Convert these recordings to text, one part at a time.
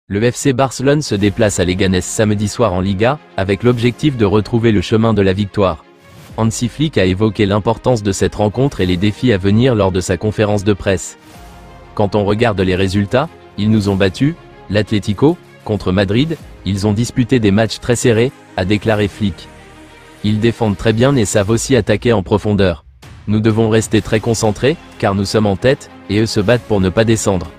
Le FC Barcelone se déplace à Leganés samedi soir en Liga, avec l'objectif de retrouver le chemin de la victoire. Hansi Flick a évoqué l'importance de cette rencontre et les défis à venir lors de sa conférence de presse. Quand on regarde les résultats, ils nous ont battus, l'Atlético, contre Madrid, ils ont disputé des matchs très serrés, a déclaré Flick. Ils défendent très bien et savent aussi attaquer en profondeur. Nous devons rester très concentrés, car nous sommes en tête, et eux se battent pour ne pas descendre.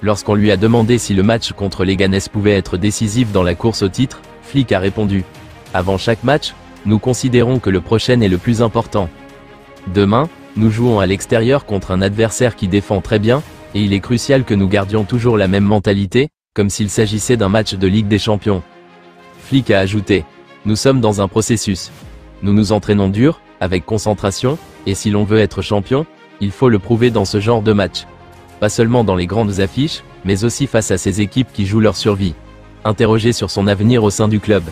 Lorsqu'on lui a demandé si le match contre Leganés pouvait être décisif dans la course au titre, Flick a répondu: avant chaque match, nous considérons que le prochain est le plus important. Demain, nous jouons à l'extérieur contre un adversaire qui défend très bien, et il est crucial que nous gardions toujours la même mentalité, comme s'il s'agissait d'un match de Ligue des Champions. Flick a ajouté: nous sommes dans un processus. Nous nous entraînons dur, avec concentration, et si l'on veut être champion, il faut le prouver dans ce genre de match. Pas seulement dans les grandes affiches, mais aussi face à ces équipes qui jouent leur survie. Interrogé sur son avenir au sein du club,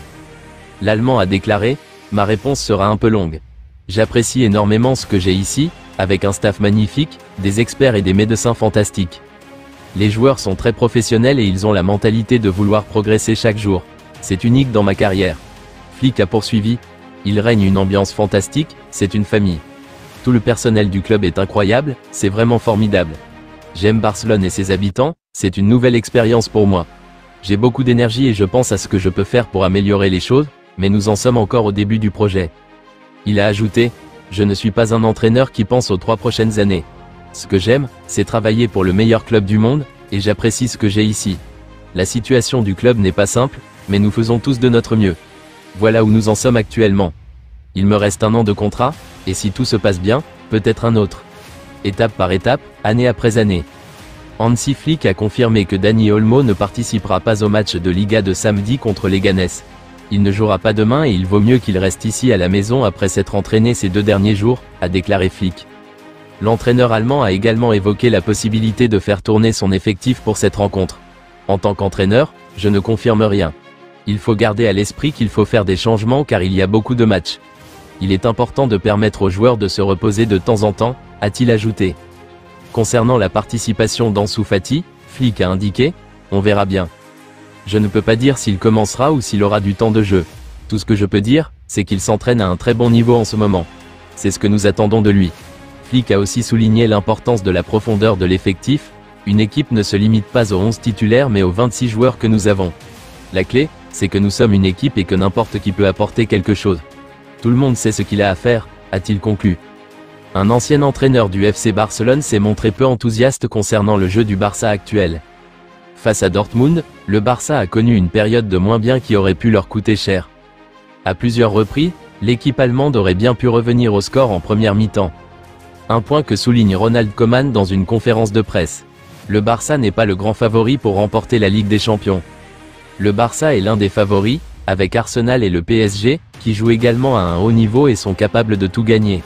l'Allemand a déclaré: ma réponse sera un peu longue. J'apprécie énormément ce que j'ai ici, avec un staff magnifique, des experts et des médecins fantastiques. Les joueurs sont très professionnels et ils ont la mentalité de vouloir progresser chaque jour. C'est unique dans ma carrière. Flick a poursuivi: il règne une ambiance fantastique, c'est une famille. Tout le personnel du club est incroyable, c'est vraiment formidable. J'aime Barcelone et ses habitants, c'est une nouvelle expérience pour moi. J'ai beaucoup d'énergie et je pense à ce que je peux faire pour améliorer les choses, mais nous en sommes encore au début du projet. Il a ajouté: je ne suis pas un entraîneur qui pense aux 3 prochaines années. Ce que j'aime, c'est travailler pour le meilleur club du monde, et j'apprécie ce que j'ai ici. La situation du club n'est pas simple, mais nous faisons tous de notre mieux. Voilà où nous en sommes actuellement. Il me reste 1 an de contrat, et si tout se passe bien, peut-être un autre. Étape par étape, année après année. Hansi Flick a confirmé que Dani Olmo ne participera pas au match de Liga de samedi contre Leganés. Il ne jouera pas demain et il vaut mieux qu'il reste ici à la maison après s'être entraîné ces 2 derniers jours, a déclaré Flick. L'entraîneur allemand a également évoqué la possibilité de faire tourner son effectif pour cette rencontre. En tant qu'entraîneur, je ne confirme rien. Il faut garder à l'esprit qu'il faut faire des changements car il y a beaucoup de matchs. Il est important de permettre aux joueurs de se reposer de temps en temps, a-t-il ajouté. Concernant la participation d'Ansu Fati, Flick a indiqué: on verra bien. Je ne peux pas dire s'il commencera ou s'il aura du temps de jeu. Tout ce que je peux dire, c'est qu'il s'entraîne à un très bon niveau en ce moment. C'est ce que nous attendons de lui. Flick a aussi souligné l'importance de la profondeur de l'effectif. Une équipe ne se limite pas aux 11 titulaires mais aux 26 joueurs que nous avons. La clé, c'est que nous sommes une équipe et que n'importe qui peut apporter quelque chose. Tout le monde sait ce qu'il a à faire, a-t-il conclu. Un ancien entraîneur du FC Barcelone s'est montré peu enthousiaste concernant le jeu du Barça actuel. Face à Dortmund, le Barça a connu une période de moins bien qui aurait pu leur coûter cher. À plusieurs reprises, l'équipe allemande aurait bien pu revenir au score en première mi-temps. Un point que souligne Ronald Koeman dans une conférence de presse. Le Barça n'est pas le grand favori pour remporter la Ligue des Champions. Le Barça est l'un des favoris, avec Arsenal et le PSG, qui jouent également à un haut niveau et sont capables de tout gagner.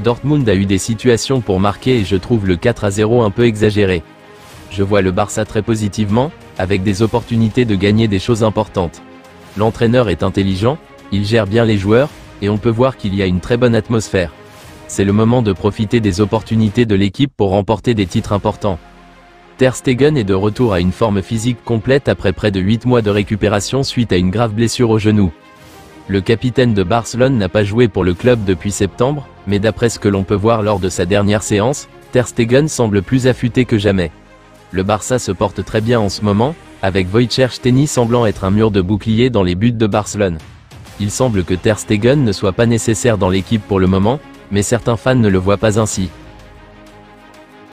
Dortmund a eu des situations pour marquer et je trouve le 4-0 un peu exagéré. Je vois le Barça très positivement, avec des opportunités de gagner des choses importantes. L'entraîneur est intelligent, il gère bien les joueurs, et on peut voir qu'il y a une très bonne atmosphère. C'est le moment de profiter des opportunités de l'équipe pour remporter des titres importants. Ter Stegen est de retour à une forme physique complète après près de 8 mois de récupération suite à une grave blessure au genou. Le capitaine de Barcelone n'a pas joué pour le club depuis septembre, mais d'après ce que l'on peut voir lors de sa dernière séance, Ter Stegen semble plus affûté que jamais. Le Barça se porte très bien en ce moment, avec Wojciech Szczęsny semblant être un mur de bouclier dans les buts de Barcelone. Il semble que Ter Stegen ne soit pas nécessaire dans l'équipe pour le moment, mais certains fans ne le voient pas ainsi.